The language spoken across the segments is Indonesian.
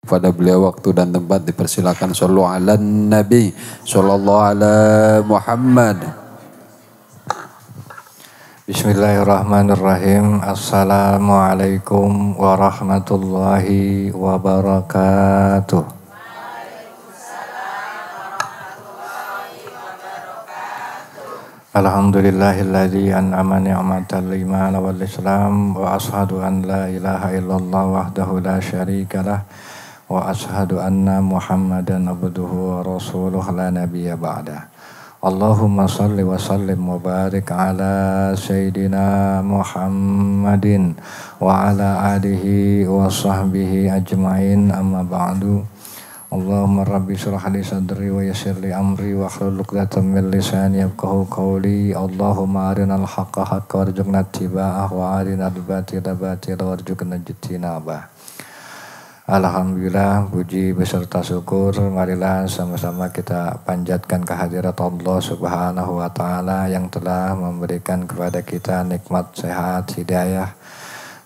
Pada beliau waktu dan tempat dipersilakan. Shallu ala Nabi sallallahu ala Muhammad. Bismillahirrahmanirrahim. Assalamualaikum warahmatullahi wabarakatuh. Alhamdulillahilladzi an'ama ni'matan liman wal islam wa ashhadu an la ilaha illallah wahdahu la syarikalah wa ashhadu anna Muhammadan abduhu wa rasuluh la nabiyya ba'dah. Allahumma salli wa sallim wa barik ala sayyidina Muhammadin wa ala alihi wa sahbihi ajma'in, amma ba'du. Allahumma rabbi syrah li sadri wa yassir li amri wa hlul 'uqdatam min lisani yafqahu qawli. Allahumma arinal haqqa haqqan warzuqna ittiba'ah wa arinal batila batila warzuqna ijtinabah. Alhamdulillah, puji beserta syukur marilah sama-sama kita panjatkan kehadirat Allah Subhanahu wa taala yang telah memberikan kepada kita nikmat sehat, hidayah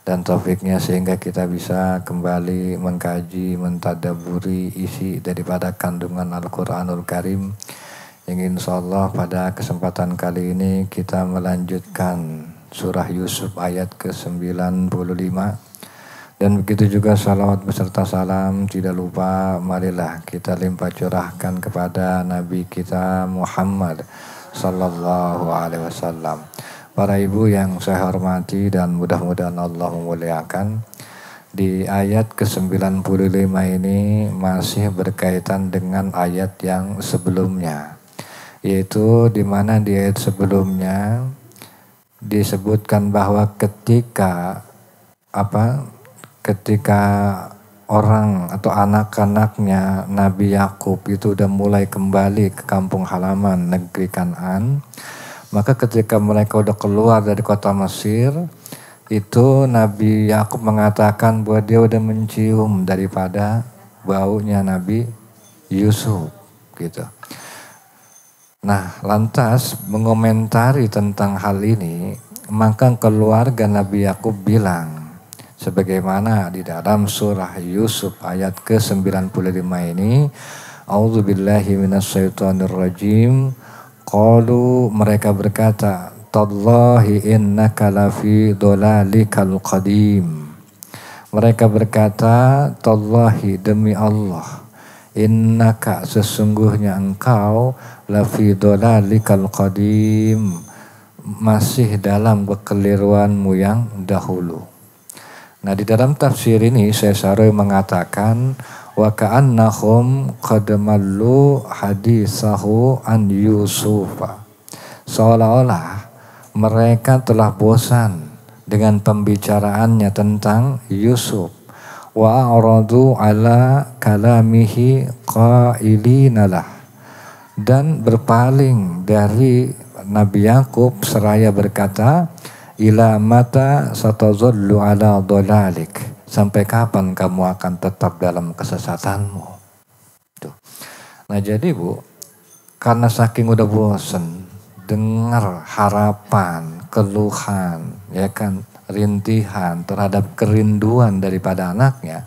dan taufiknya sehingga kita bisa kembali mengkaji, mentadaburi isi daripada kandungan Al-Quranul Karim, yang insyaallah pada kesempatan kali ini kita melanjutkan surah Yusuf ayat ke-95. Dan begitu juga salawat beserta salam tidak lupa marilah kita limpah curahkan kepada Nabi kita Muhammad sallallahu alaihi wasallam. Para ibu yang saya hormati dan mudah-mudahan Allah memuliakan, di ayat ke-95 ini masih berkaitan dengan ayat yang sebelumnya, yaitu di mana di ayat sebelumnya disebutkan bahwa ketika orang atau anak-anaknya Nabi Yakub itu udah mulai kembali ke kampung halaman negeri Kan'an, maka ketika mereka udah keluar dari kota Mesir, itu Nabi Yakub mengatakan bahwa dia udah mencium daripada baunya Nabi Yusuf gitu. Nah, lantas mengomentari tentang hal ini, maka keluarga Nabi Yakub bilang, sebagaimana di dalam surah Yusuf ayat ke-95 ini, A'udzubillahi minasyaitonirrajim. Qalu, mereka berkata, Tallahi innaka lafi dhalalikal qadim. Mereka berkata, Tallahi, demi Allah, innaka, sesungguhnya engkau, lafi dhalalikal qadim, masih dalam kekeliruanmu yang dahulu. Nah, di dalam tafsir ini Syekh Sa'rawi mengatakan wa ka'annahum qad mallu hadisahu an Yusufa. Seolah-olah mereka telah bosan dengan pembicaraannya tentang Yusuf. Wa a'radu ala kalamihi qailinalah, dan berpaling dari Nabi Yakub seraya berkata, ila mata satazallu ala dhalalik, sampai kapan kamu akan tetap dalam kesesatanmu. Tuh. Nah, jadi Bu, karena saking udah bosen dengar harapan, keluhan, ya kan, rintihan terhadap kerinduan daripada anaknya,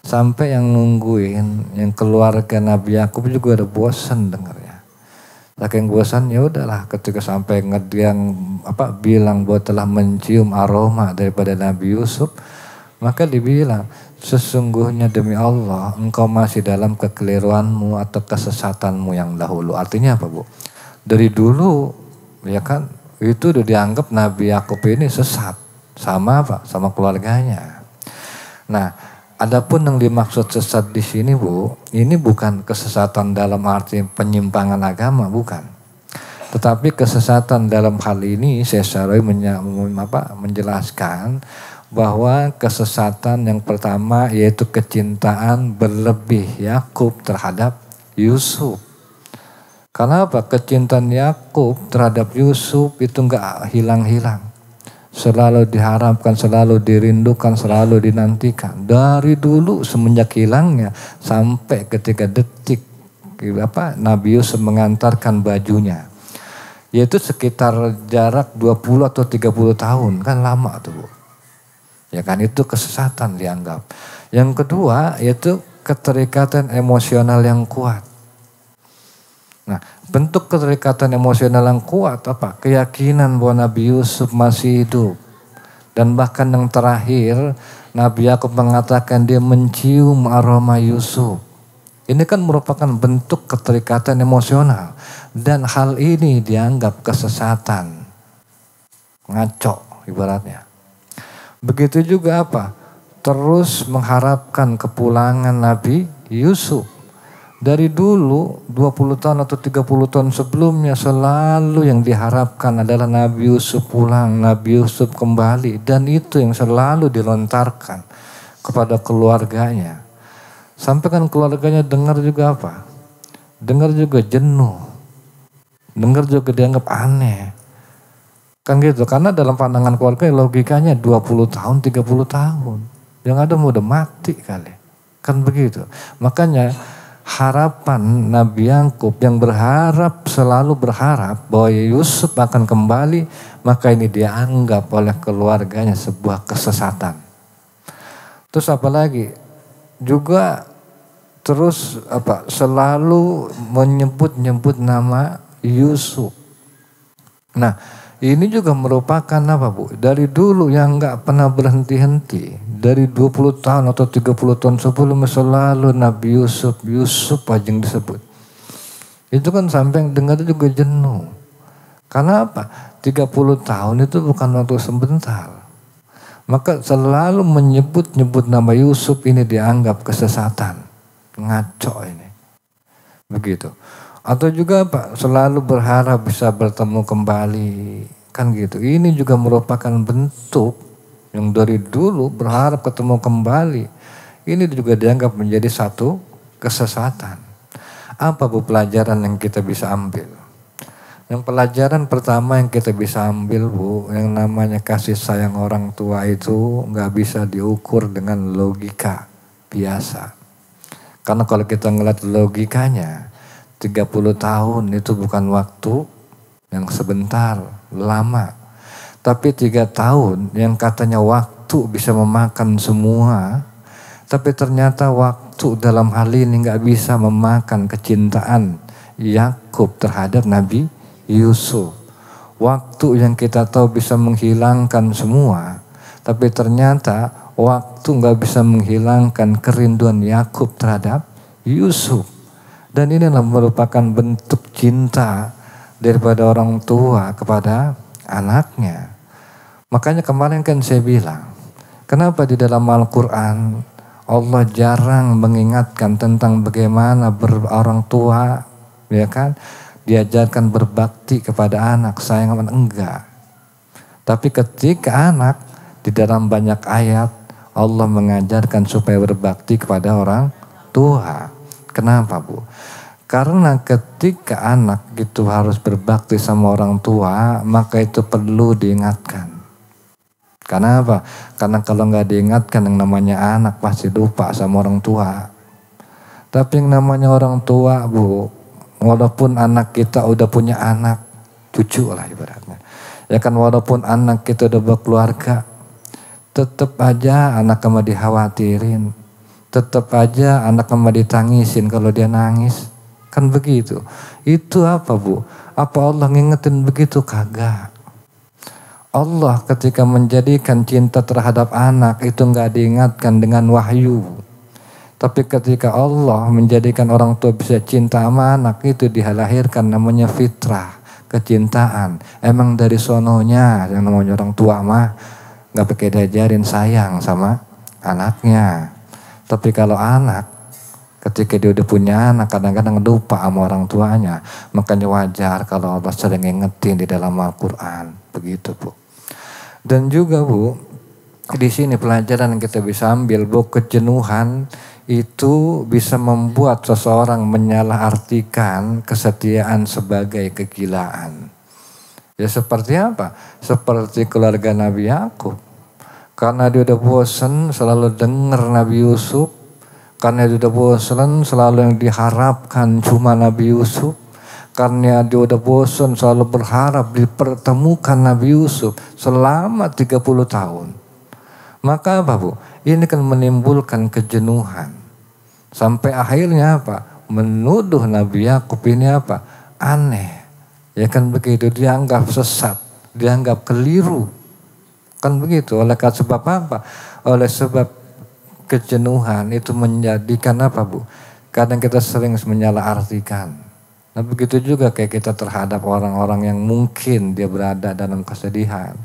sampai yang nungguin, yang keluarga Nabi Yakub juga udah bosen dengarnya. Saking bosan, ya udahlah, ketika sampai ngediang bilang bahwa telah mencium aroma daripada Nabi Yusuf, maka dibilang, sesungguhnya demi Allah engkau masih dalam kekeliruanmu atau kesesatanmu yang dahulu. Artinya apa, Bu? Dari dulu, ya kan, itu udah dianggap Nabi Yakub ini sesat sama sama keluarganya. Nah, adapun yang dimaksud sesat di sini, Bu, ini bukan kesesatan dalam arti penyimpangan agama, bukan. Tetapi kesesatan dalam hal ini Syekh Sa'rawi menjelaskan bahwa kesesatan yang pertama yaitu kecintaan berlebih Yakub terhadap Yusuf. Karena apa? Kecintaan Yakub terhadap Yusuf itu enggak hilang-hilang. Selalu diharapkan, selalu dirindukan, selalu dinantikan. Dari dulu semenjak hilangnya sampai ketika detik Nabi Yusuf mengantarkan bajunya. Yaitu sekitar jarak 20 atau 30 tahun, kan lama tuh, Bu. Ya kan, itu kesesatan dianggap. Yang kedua yaitu keterikatan emosional yang kuat. Nah, bentuk keterikatan emosional yang kuat apa? Keyakinan bahwa Nabi Yusuf masih hidup. Dan bahkan yang terakhir, Nabi Yakub mengatakan dia mencium aroma Yusuf. Ini kan merupakan bentuk keterikatan emosional. Dan hal ini dianggap kesesatan. Ngaco ibaratnya. Begitu juga apa? Terus mengharapkan kepulangan Nabi Yusuf. Dari dulu 20 tahun atau 30 tahun sebelumnya selalu yang diharapkan adalah Nabi Yusuf pulang, Nabi Yusuf kembali. Dan itu yang selalu dilontarkan kepada keluarganya. Sampai kan keluarganya dengar juga apa? Dengar juga jenuh. Dengar juga dianggap aneh. Kan gitu, karena dalam pandangan keluarga logikanya 20 tahun, 30 tahun. Yang ada udah mati kali. Kan begitu. Makanya harapan Nabi Yakub yang selalu berharap bahwa Yusuf akan kembali, maka ini dianggap oleh keluarganya sebuah kesesatan. Terus apalagi juga terus selalu menyebut nama Yusuf. Nah, ini juga merupakan apa Bu? Dari dulu yang nggak pernah berhenti-henti. Dari 20 tahun atau 30 tahun sebelumnya selalu Nabi Yusuf aja yang disebut. Itu kan sampai yang dengar juga jenuh. Karena apa? 30 tahun itu bukan waktu sebentar. Maka selalu menyebut nama Yusuf ini dianggap kesesatan. Ngaco ini. Begitu. Atau juga apa? Selalu berharap bisa bertemu kembali. Kan gitu. Ini juga merupakan bentuk yang dari dulu berharap ketemu kembali. Ini juga dianggap menjadi satu kesesatan. Apa Bu pelajaran yang kita bisa ambil? Yang pelajaran pertama yang kita bisa ambil Bu, yang namanya kasih sayang orang tua itu gak bisa diukur dengan logika biasa. Karena kalau kita ngeliat logikanya, 30 tahun itu bukan waktu yang sebentar, lama. Tapi 3 tahun yang katanya waktu bisa memakan semua, tapi ternyata waktu dalam hal ini gak bisa memakan kecintaan Yakub terhadap Nabi Yusuf. Waktu yang kita tahu bisa menghilangkan semua, tapi ternyata waktu gak bisa menghilangkan kerinduan Yakub terhadap Yusuf. Dan inilah merupakan bentuk cinta daripada orang tua kepada anaknya. Makanya kemarin kan saya bilang, kenapa di dalam Al-Quran Allah jarang mengingatkan tentang bagaimana orang tua, ya kan, diajarkan berbakti kepada anak, sayang enggak. Tapi ketika anak di dalam banyak ayat Allah mengajarkan supaya berbakti kepada orang tua. Kenapa Bu? Karena ketika anak itu harus berbakti sama orang tua, maka itu perlu diingatkan. Karena apa? Karena kalau nggak diingatkan yang namanya anak pasti lupa sama orang tua. Tapi yang namanya orang tua Bu, walaupun anak kita udah punya anak, cucu lah ibaratnya. Ya kan walaupun anak kita udah berkeluarga, tetap aja anak sama dikhawatirin. Tetap aja anak sama ditangisin kalau dia nangis. Kan begitu. Itu apa Bu? Apa Allah ngingetin begitu? Kagak. Allah ketika menjadikan cinta terhadap anak itu gak diingatkan dengan wahyu. Tapi ketika Allah menjadikan orang tua bisa cinta sama anak itu dilahirkan namanya fitrah, kecintaan. Emang dari sononya yang namanya orang tua mah gak pakai diajarin sayang sama anaknya. Tapi kalau anak ketika dia udah punya anak kadang-kadang lupa sama orang tuanya. Makanya wajar kalau Allah sering ingetin di dalam Al-Quran. Begitu Bu. Dan juga Bu, di sini pelajaran yang kita bisa ambil Bu, kejenuhan itu bisa membuat seseorang menyalahartikan kesetiaan sebagai kegilaan. Ya seperti apa? Seperti keluarga Nabi Yakub. Karena dia udah bosan selalu dengar Nabi Yusuf. Karena dia udah bosan selalu yang diharapkan cuma Nabi Yusuf. Karena dia udah bosan selalu berharap dipertemukan Nabi Yusuf selama 30 tahun. Maka apa Bu? Ini kan menimbulkan kejenuhan. Sampai akhirnya apa? Menuduh Nabi Yakub ini apa? Aneh. Ya kan begitu, dianggap sesat, dianggap keliru. Kan begitu, oleh sebab apa? Oleh sebab kejenuhan itu menjadikan apa, Bu? Kadang kita sering menyalahartikan. Nah begitu juga kayak kita terhadap orang-orang yang mungkin dia berada dalam kesedihan.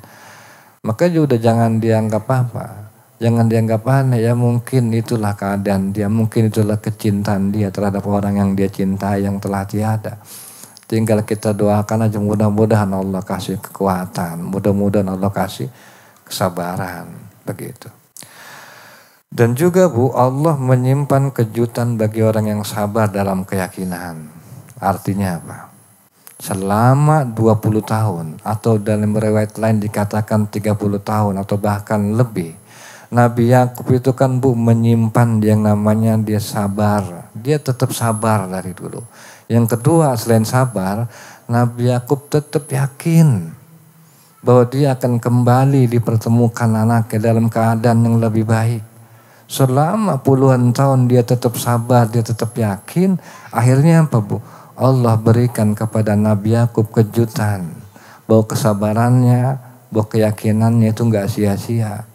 Maka juga jangan dianggap apa, jangan dianggap aneh, ya mungkin itulah keadaan dia, mungkin itulah kecintaan dia terhadap orang yang dia cintai yang telah tiada. Tinggal kita doakan aja, mudah-mudahan Allah kasih kekuatan, mudah-mudahan Allah kasih kesabaran, begitu. Dan juga Bu, Allah menyimpan kejutan bagi orang yang sabar dalam keyakinan. Artinya apa? Selama 20 tahun atau dalam riwayat lain dikatakan 30 tahun atau bahkan lebih. Nabi Yakub itu kan Bu menyimpan yang namanya dia sabar. Dia tetap sabar dari dulu. Yang kedua selain sabar, Nabi Yakub tetap yakin bahwa dia akan kembali dipertemukan anaknya dalam keadaan yang lebih baik. Selama puluhan tahun dia tetap sabar, dia tetap yakin. Akhirnya apa, Bu? Allah berikan kepada Nabi Yakub kejutan bahwa kesabarannya, bahwa keyakinannya itu enggak sia-sia.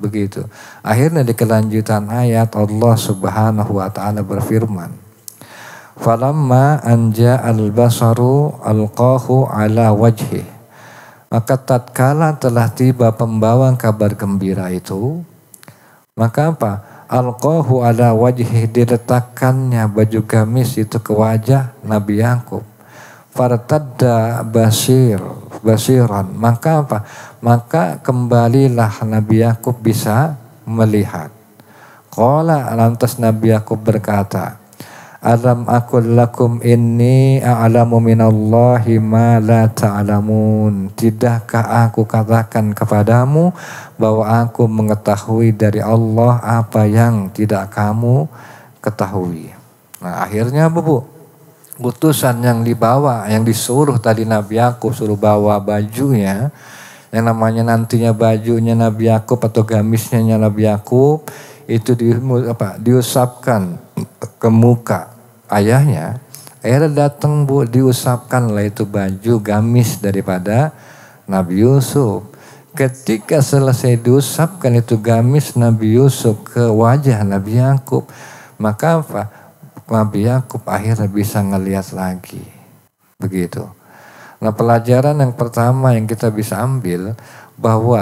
Begitu. Akhirnya di kelanjutan ayat Allah Subhanahu wa taala berfirman, "Falamma anja al-basaru alqahu ala wajhi." Maka tatkala telah tiba pembawa kabar gembira itu, maka apa? Alqahu ala wajhi, diletakkannya baju gamis itu ke wajah Nabi Yakub. Fartadda basiran. Maka apa? Maka kembalilah Nabi Yakub bisa melihat. Qala, lantas Nabi Yakub berkata, "Alam aqul lakum inni a'lamu minallahi ma la ta'lamun." Tidakkah aku katakan kepadamu bahwa aku mengetahui dari Allah apa yang tidak kamu ketahui. Nah akhirnya Bu, utusan yang dibawa, yang disuruh tadi Nabi Yakub suruh bawa bajunya, yang namanya nantinya bajunya Nabi Yakub atau gamisnya Nabi Yakub itu diusapkan ke muka ayahnya. Akhirnya datang Bu, diusapkanlah itu baju gamis daripada Nabi Yusuf. Ketika selesai diusapkan itu gamis Nabi Yusuf ke wajah Nabi Yakub, maka apa? Nabi Yakub akhirnya bisa ngelihat lagi. Begitu. Nah pelajaran yang pertama yang kita bisa ambil bahwa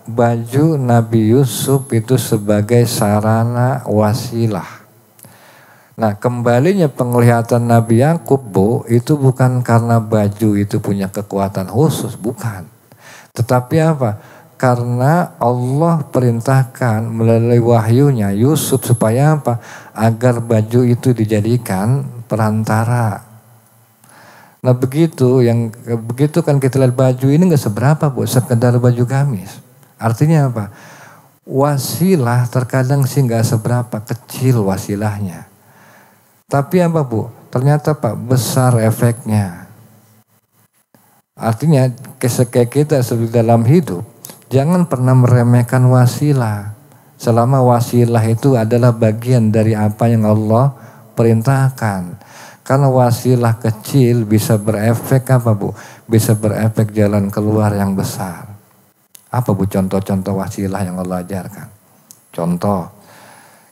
baju Nabi Yusuf itu sebagai sarana wasilah. Nah kembalinya penglihatan Nabi Yakub Bu, itu bukan karena baju itu punya kekuatan khusus, bukan. Tetapi apa? Karena Allah perintahkan melalui wahyunya Yusuf supaya apa? Agar baju itu dijadikan perantara. Nah begitu kan kita lihat baju ini nggak seberapa Bu, sekedar baju gamis. Artinya apa? Wasilah terkadang sih nggak seberapa, kecil wasilahnya. Tapi apa Bu? Ternyata Pak besar efeknya. Artinya kayak kita dalam hidup, jangan pernah meremehkan wasilah. Selama wasilah itu adalah bagian dari apa yang Allah perintahkan. Karena wasilah kecil bisa berefek apa Bu? Bisa berefek jalan keluar yang besar. Apa Bu contoh-contoh wasilah yang Allah ajarkan? Contoh,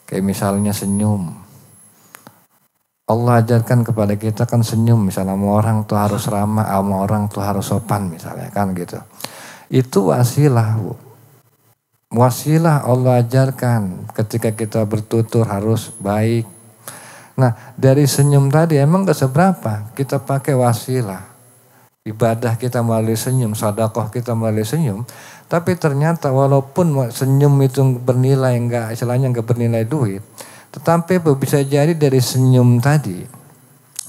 kayak misalnya senyum. Allah ajarkan kepada kita kan senyum, misalnya sama orang tuh harus ramah, sama orang tuh harus sopan misalnya kan gitu. Itu wasilah Bu. Wasilah Allah ajarkan ketika kita bertutur harus baik. Nah dari senyum tadi emang gak seberapa, kita pakai wasilah. Ibadah kita melalui senyum, sedekah kita melalui senyum. Tapi ternyata walaupun senyum itu bernilai istilahnya gak bernilai duit. Tetapi bisa jadi dari senyum tadi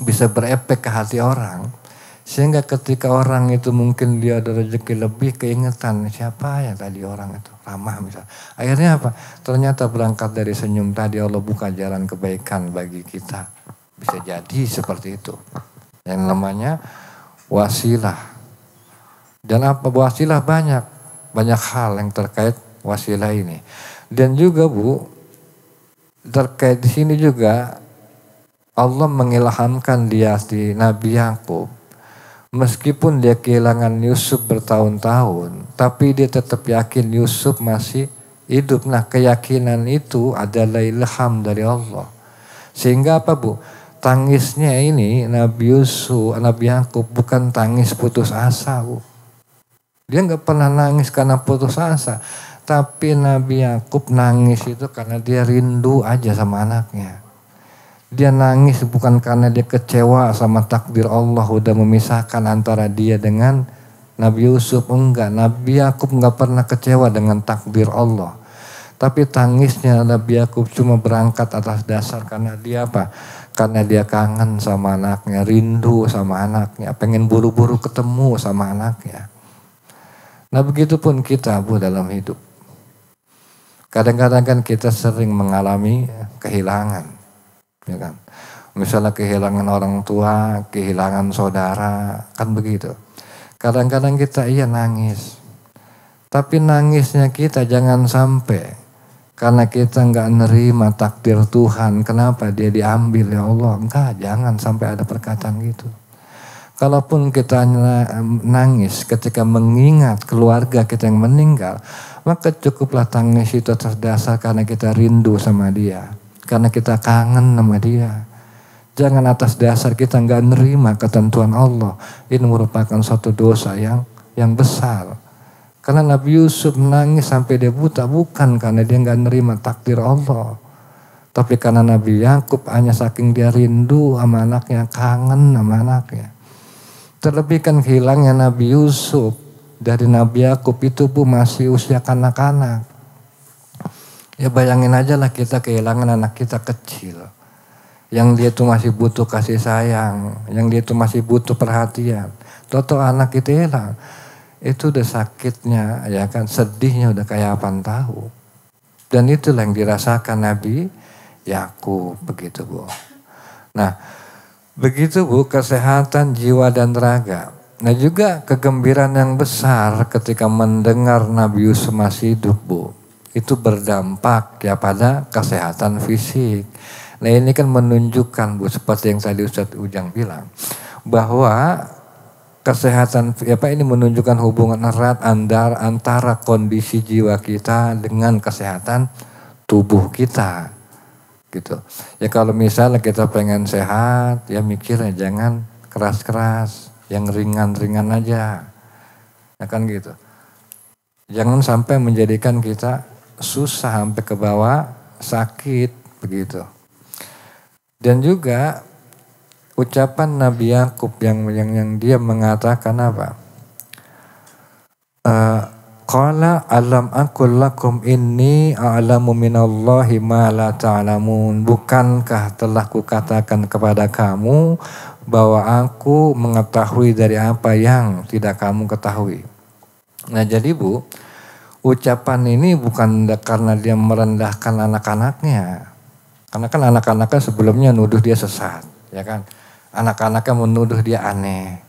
bisa berefek ke hati orang. Sehingga ketika orang itu mungkin dia ada rezeki lebih, keingetan siapa ya tadi orang itu ramah misalnya. Akhirnya apa? Ternyata berangkat dari senyum tadi Allah buka jalan kebaikan bagi kita. Bisa jadi seperti itu. Yang namanya wasilah. Dan apa wasilah banyak hal yang terkait wasilah ini. Dan juga Bu, terkait di sini juga Allah mengilhamkan dia di Nabi Yakub. Meskipun dia kehilangan Yusuf bertahun-tahun, tapi dia tetap yakin Yusuf masih hidup. Nah, keyakinan itu adalah ilham dari Allah. Sehingga apa, Bu? Tangisnya ini Nabi Yusuf, Nabi Yakub bukan tangis putus asa, Bu. Dia nggak pernah nangis karena putus asa. Tapi Nabi Yakub nangis itu karena dia rindu aja sama anaknya. Dia nangis bukan karena dia kecewa sama takdir Allah udah memisahkan antara dia dengan Nabi Yusuf. Enggak, Nabi Yakub nggak pernah kecewa dengan takdir Allah. Tapi tangisnya Nabi Yakub cuma berangkat atas dasar karena dia apa? Karena dia kangen sama anaknya, rindu sama anaknya, pengen buru-buru ketemu sama anaknya. Nah, begitupun kita, Bu, dalam hidup. Kadang-kadang kan kita sering mengalami kehilangan, ya kan? Misalnya kehilangan orang tua, kehilangan saudara, kan begitu. Kadang-kadang kita nangis. Tapi nangisnya kita jangan sampai karena kita nggak nerima takdir Tuhan, kenapa dia diambil ya Allah? Enggak, jangan sampai ada perkataan gitu. Kalaupun kita nangis ketika mengingat keluarga kita yang meninggal, maka cukuplah tangis itu atas dasar karena kita rindu sama dia, karena kita kangen sama dia. Jangan atas dasar kita nggak nerima ketentuan Allah. Ini merupakan suatu dosa yang besar. Karena Nabi Yusuf menangis sampai dia buta bukan karena dia nggak nerima takdir Allah, tapi karena Nabi Yakub hanya saking dia rindu sama anaknya, kangen sama anaknya. Terlebih kan hilangnya Nabi Yusuf dari Nabi Yakub itu, Bu, masih usia kanak-kanak. Ya bayangin aja lah kita kehilangan anak kita kecil, yang dia tuh masih butuh kasih sayang, yang dia tuh masih butuh perhatian. Toto anak kita hilang. Itu udah sakitnya, ya kan, sedihnya udah kayak apaan tahu. Dan itulah yang dirasakan Nabi Yakub, begitu, Bu. Nah, begitu, Bu, kesehatan jiwa dan raga. Nah, juga kegembiraan yang besar ketika mendengar Nabi Yusuf masih hidup, Bu. Itu berdampak ya pada kesehatan fisik. Nah, ini kan menunjukkan, Bu, seperti yang tadi Ustadz Ujang bilang, bahwa kesehatan ini menunjukkan hubungan erat antara kondisi jiwa kita dengan kesehatan tubuh kita, gitu. Ya kalau misalnya kita pengen sehat, ya mikirnya jangan keras-keras, yang ringan-ringan aja, ya kan gitu. Jangan sampai menjadikan kita susah sampai ke bawah sakit, begitu. Dan juga ucapan Nabi Yakub yang dia mengatakan apa? Qala alam aqul lakum inni a'lamu minallahi ma la ta'lamun. Bukankah telah kukatakan kepada kamu bahwa aku mengetahui dari apa yang tidak kamu ketahui. Nah, jadi, Bu, ucapan ini bukan karena dia merendahkan anak-anaknya. Karena kan anak-anaknya sebelumnya nuduh dia sesat, ya kan? Anak-anaknya menuduh dia aneh.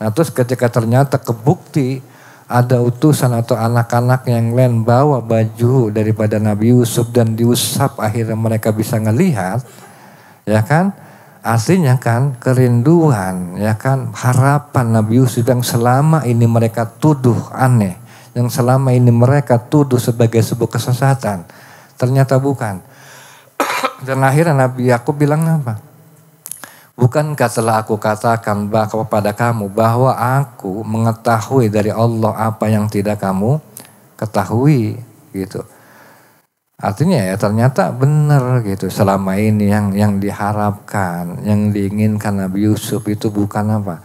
Nah, terus ketika ternyata kebukti ada utusan atau anak-anak yang lain bawa baju daripada Nabi Yusuf dan diusap, akhirnya mereka bisa ngelihat, ya kan? Artinya kan kerinduan, ya kan, harapan Nabi Yusuf yang selama ini mereka tuduh aneh, yang selama ini mereka tuduh sebagai sebuah kesesatan, ternyata bukan. Dan akhirnya Nabi Yakub bilang apa? Bukankah telah aku katakan kepada kamu bahwa aku mengetahui dari Allah apa yang tidak kamu ketahui, gitu. Artinya ya ternyata benar gitu. Selama ini yang diharapkan, yang diinginkan Nabi Yusuf itu bukan apa?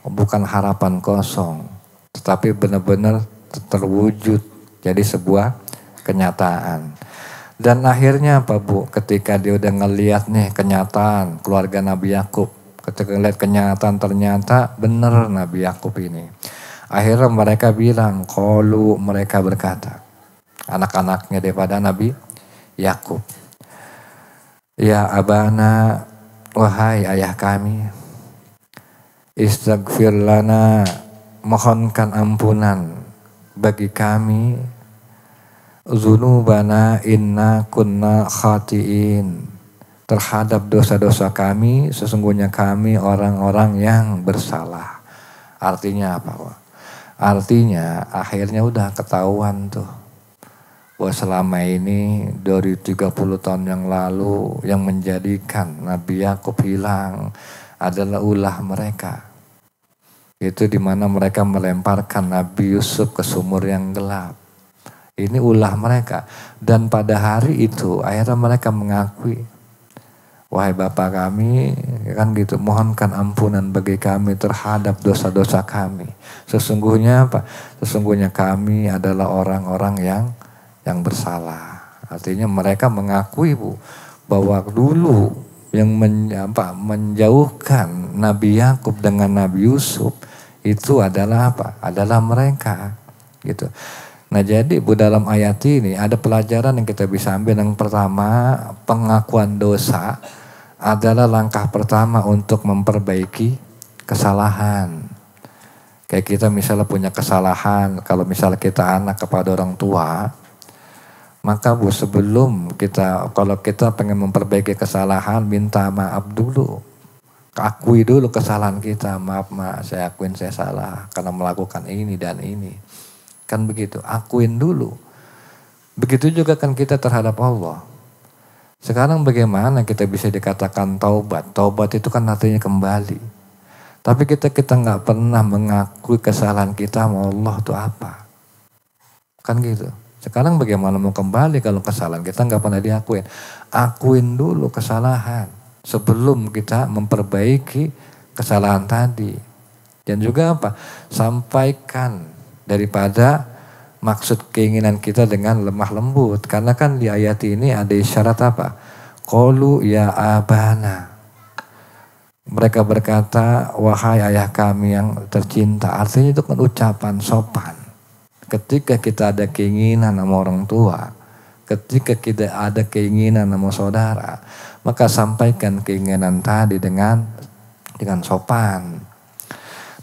Bukan harapan kosong, tetapi benar-benar terwujud jadi sebuah kenyataan. Dan akhirnya apa, Bu? Ketika dia udah ngeliat nih kenyataan keluarga Nabi Yakub, ketika ngeliat kenyataan ternyata benar Nabi Yakub ini. Akhirnya mereka bilang, mereka berkata, anak-anaknya daripada Nabi Yakub, ya abana, wahai ayah kami, istaghfir lana, mohonkan ampunan bagi kami. Dzunubana inna kunna khati'in. Terhadap dosa-dosa kami, sesungguhnya kami orang-orang yang bersalah. Artinya apa, Pak? Artinya akhirnya udah ketahuan tuh bahwa selama ini dari 30 tahun yang lalu yang menjadikan Nabi Yakub hilang adalah ulah mereka. Itu dimana mereka melemparkan Nabi Yusuf ke sumur yang gelap. Ini ulah mereka. Dan pada hari itu akhirnya mereka mengakui, wahai Bapa kami, kan gitu, mohonkan ampunan bagi kami terhadap dosa-dosa kami. Sesungguhnya apa? Sesungguhnya kami adalah orang-orang yang bersalah. Artinya mereka mengakui, Bu, bahwa dulu yang menjauhkan Nabi Yakub dengan Nabi Yusuf itu adalah apa? Adalah mereka, gitu. Nah jadi, Bu, dalam ayat ini ada pelajaran yang kita bisa ambil. Yang pertama, pengakuan dosa adalah langkah pertama untuk memperbaiki kesalahan. Kayak kita misalnya punya kesalahan, kalau misalnya kita anak kepada orang tua, maka, Bu, sebelum kalau kita pengen memperbaiki kesalahan, minta maaf dulu. Akui dulu kesalahan kita. Maaf, saya akuin saya salah karena melakukan ini dan ini. Kan begitu, akuin dulu. Begitu juga kan kita terhadap Allah. Sekarang bagaimana kita bisa dikatakan taubat? Taubat itu kan artinya kembali. Tapi kita nggak pernah mengakui kesalahan kita sama Allah itu apa. Kan gitu. Sekarang bagaimana mau kembali kalau kesalahan kita nggak pernah diakuin. Akuin dulu kesalahan sebelum kita memperbaiki kesalahan tadi. Dan juga apa? Sampaikan daripada maksud keinginan kita dengan lemah lembut. Karena kan di ayat ini ada isyarat apa? Qalu ya abana. Mereka berkata, wahai ayah kami yang tercinta. Artinya itu kan ucapan sopan. Ketika kita ada keinginan sama orang tua, ketika kita ada keinginan sama saudara, maka sampaikan keinginan tadi dengan sopan.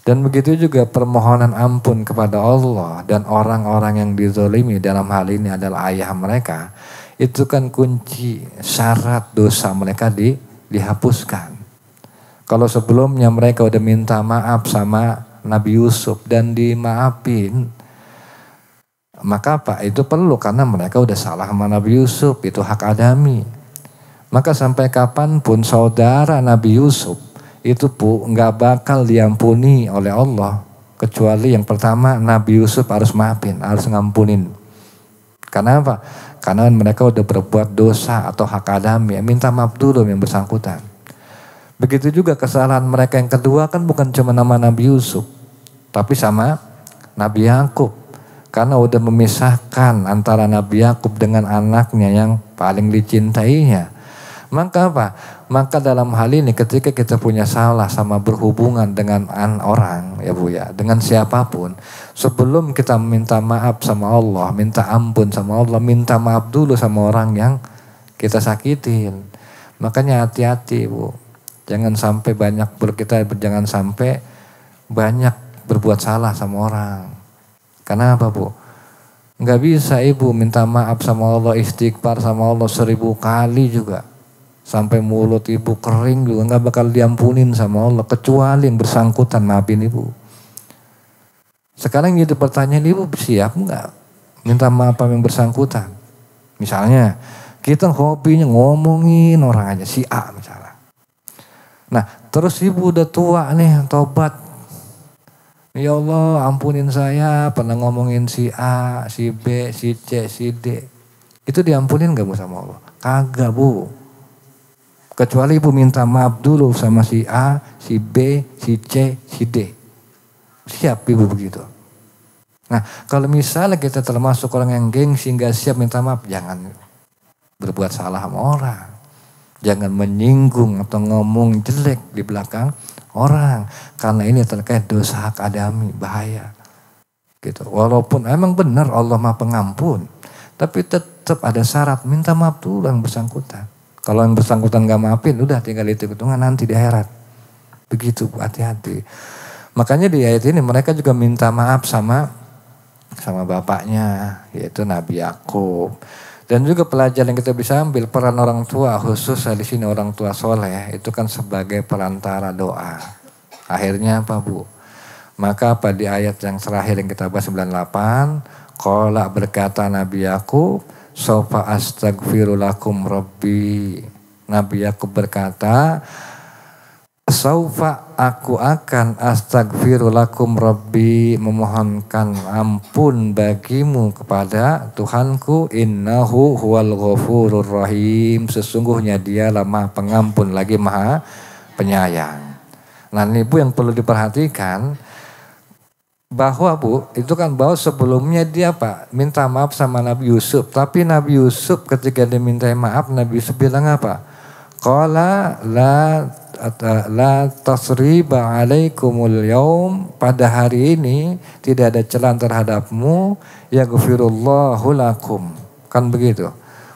Dan begitu juga permohonan ampun kepada Allah dan orang-orang yang dizalimi, dalam hal ini adalah ayah mereka. Itu kan kunci syarat dosa mereka dihapuskan. Kalau sebelumnya mereka udah minta maaf sama Nabi Yusuf dan dimaafin, maka apa? Itu perlu karena mereka udah salah sama Nabi Yusuf, itu hak adami. Maka sampai kapanpun saudara Nabi Yusuf itu, Bu, nggak bakal diampuni oleh Allah kecuali yang pertama Nabi Yusuf harus maafin, harus ngampunin. Karena apa? Karena mereka udah berbuat dosa atau hak adami, minta maaf dulu yang bersangkutan. Begitu juga kesalahan mereka yang kedua kan bukan cuma nama Nabi Yusuf, tapi sama Nabi Yakub. Karena udah memisahkan antara Nabi Yakub dengan anaknya yang paling dicintainya. Maka apa? Maka dalam hal ini ketika kita punya salah sama berhubungan dengan orang, ya Bu ya, dengan siapapun, sebelum kita minta maaf sama Allah, minta ampun sama Allah, minta maaf dulu sama orang yang kita sakitin. Makanya hati-hati, Bu. Jangan sampai jangan sampai banyak berbuat salah sama orang. Karena apa, Bu? Nggak bisa Ibu minta maaf sama Allah, istighfar sama Allah 1000 kali juga. Sampai mulut Ibu kering juga nggak bakal diampunin sama Allah. Kecuali yang bersangkutan maafin Ibu. Sekarang jadi pertanyaan, Ibu siap nggak minta maaf yang bersangkutan? Misalnya kita hobinya ngomongin orang aja, si A misalnya. Nah terus Ibu udah tua nih, tobat. Ya Allah ampunin saya pernah ngomongin si A, si B, si C, si D. Itu diampunin gak Bu sama Allah? Kagak, Bu. Kecuali Ibu minta maaf dulu sama si A, si B, si C, si D. Siap Ibu begitu? Nah kalau misalnya kita termasuk orang yang gengsi gak siap minta maaf, jangan berbuat salah sama orang. Jangan menyinggung atau ngomong jelek di belakang orang. Karena ini terkait dosa hak adami, bahaya. Gitu. Walaupun emang benar Allah Maha Pengampun, tapi tetap ada syarat, minta maaf dulu yang bersangkutan. Kalau yang bersangkutan gak maafin, udah tinggal hitung-hitungan nanti di akhirat. Begitu, hati-hati. Makanya di ayat ini mereka juga minta maaf sama sama bapaknya, yaitu Nabi Yakub. Dan juga pelajaran yang kita bisa ambil, peran orang tua, khusus di sini orang tua soleh, itu kan sebagai perantara doa. Akhirnya apa Bu? Maka di ayat yang terakhir yang kita bahas 98, qala berkata Nabi Yakub, saufa astaghfiru lakum rabbi. Nabi Yakub berkata, saufa aku akan astaghfiru lakum rabbi, memohonkan ampun bagimu kepada Tuhanku, innahu huwal ghafurur rahim, sesungguhnya dialah maha pengampun lagi maha penyayang. Nah ini Bu yang perlu diperhatikan, bahwa Bu itu kan bahwa sebelumnya dia apa? Minta maaf sama Nabi Yusuf. Tapi Nabi Yusuf ketika dia minta maaf, Nabi Yusuf bilang apa? Qala la tasriba alaikumul yaum, pada hari ini tidak ada celaan terhadapmu, yaghfirullahu lakum. Kan begitu.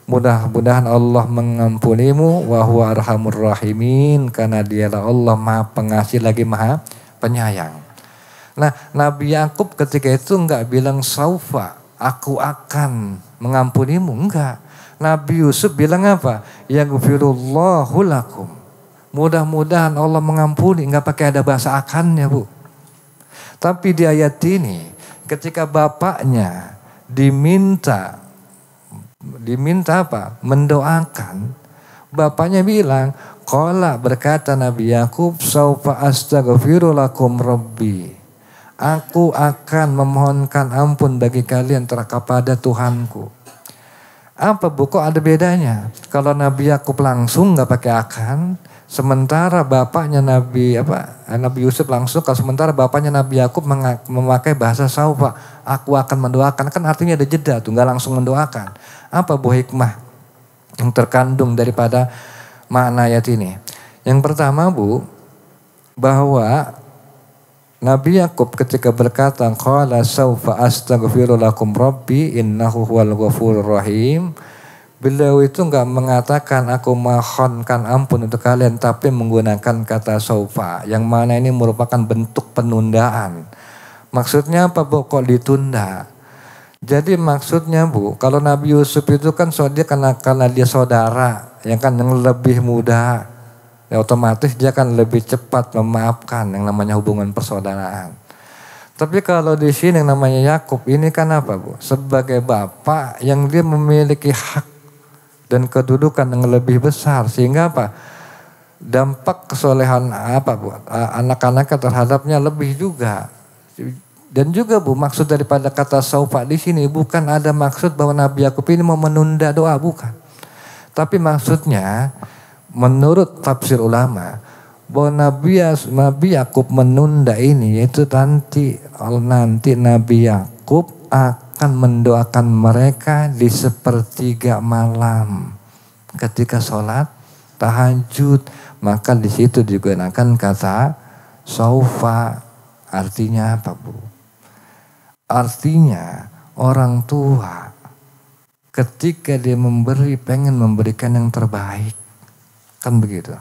Mudah-mudahan Allah mengampunimu, wa huwa arhamur rahimin, karena dialah Allah maha pengasih lagi maha penyayang. Nah, Nabi Yakub ketika itu enggak bilang saufa, aku akan mengampunimu, enggak. Nabi Yusuf bilang apa? Yaghfirullahu lakum. Mudah-mudahan Allah mengampuni, enggak pakai ada bahasa akannya, Bu. Tapi di ayat ini ketika bapaknya diminta apa? Mendoakan. Bapaknya bilang, qala berkata Nabi Yakub, saufa astaghfiru lakum rabbi. Aku akan memohonkan ampun bagi kalian kepada Tuhanku. Apa Bu, kok ada bedanya? Kalau Nabi Yakub langsung nggak pakai akan, sementara bapaknya Nabi Yusuf langsung, kalau sementara bapaknya Nabi Yakub memakai bahasa saufa, aku akan mendoakan, kan artinya ada jeda tuh, nggak langsung mendoakan. Apa Bu hikmah yang terkandung daripada makna ayat ini? Yang pertama Bu, bahwa Nabi Yakub ketika berkata qala saufa astaghfiru lakum rabbi innahu huwal ghafurur rahim, beliau itu enggak mengatakan aku mohonkan ampun untuk kalian, tapi menggunakan kata saufa, yang mana ini merupakan bentuk penundaan. Maksudnya apa Bu, kok ditunda? Jadi maksudnya Bu, kalau Nabi Yusuf itu kan dia karena dia saudara yang lebih muda, ya otomatis dia kan lebih cepat memaafkan, yang namanya hubungan persaudaraan. Tapi kalau di sini yang namanya Yakub ini kan apa Bu? Sebagai bapak yang dia memiliki hak dan kedudukan yang lebih besar, sehingga apa? Dampak kesolehan apa Bu? Anak-anaknya terhadapnya lebih juga. Dan juga Bu, maksud daripada kata saufa di sini bukan ada maksud bahwa Nabi Yakub ini mau menunda doa, bukan. Tapi maksudnya menurut tafsir ulama bahwa Nabi Yakub menunda ini, yaitu nanti Nabi Yakub akan mendoakan mereka di sepertiga malam ketika sholat tahajud. Maka di situ digunakan kata saufa. Artinya apa Bu? Artinya orang tua ketika dia pengen memberikan yang terbaik. Kan begitu.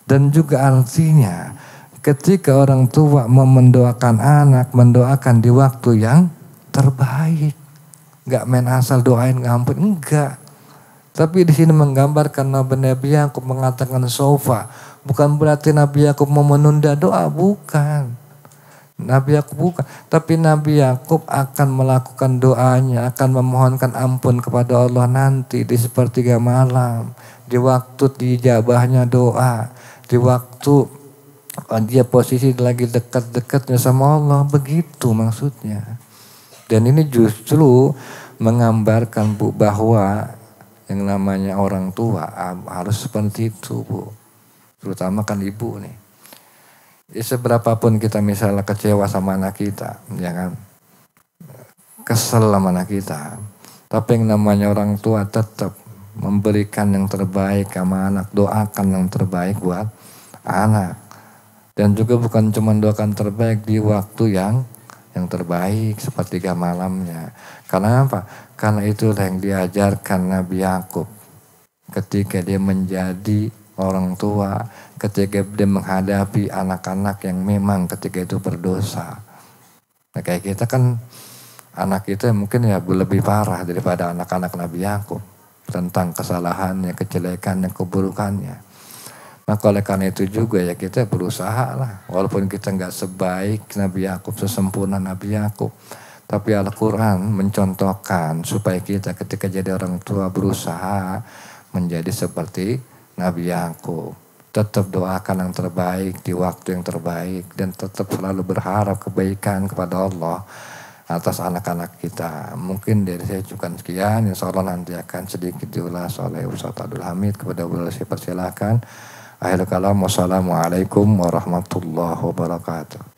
Dan juga artinya ketika orang tua mau mendoakan anak, mendoakan di waktu yang terbaik. Enggak main asal doain ngampun, enggak. Tapi di sini menggambarkan Nabi Yakub mengatakan sofa, bukan berarti Nabi Yakub mau menunda doa, bukan. Nabi Yakub bukan, tapi Nabi Yakub akan melakukan doanya, akan memohonkan ampun kepada Allah nanti di sepertiga malam, di waktu dijabahnya doa, di waktu dia posisi lagi dekat-dekatnya sama Allah, begitu maksudnya. Dan ini justru menggambarkan Bu bahwa yang namanya orang tua harus seperti itu Bu, terutama kan ibu nih. Ya, seberapapun kita misalnya kecewa sama anak kita, ya kan, kesel sama anak kita, tapi yang namanya orang tua tetap memberikan yang terbaik sama anak, doakan yang terbaik buat anak. Dan juga bukan cuma doakan terbaik di waktu yang terbaik sepertiga malamnya. Karena apa? Karena itulah yang diajarkan Nabi Yakub ketika dia menjadi orang tua, ketika dia menghadapi anak-anak yang memang ketika itu berdosa. Nah, kayak kita kan anak itu mungkin ya lebih parah daripada anak-anak Nabi Yakub tentang kesalahannya, kejelekannya, keburukannya. Maka oleh karena itu juga ya kita berusaha lah, walaupun kita nggak sebaik Nabi Yakub, sesempurna Nabi Yakub, tapi Al-Quran mencontohkan supaya kita ketika jadi orang tua berusaha menjadi seperti Nabi Yakub. Tetap doakan yang terbaik di waktu yang terbaik dan tetap selalu berharap kebaikan kepada Allah atas anak-anak kita. Mungkin dari saya cukup sekian, insya Allah nanti akan sedikit diulas oleh Ustaz Abdul Hamid. Kepada beliau saya persilakan. Akhirul kalam, wassalamualaikum warahmatullahi wabarakatuh.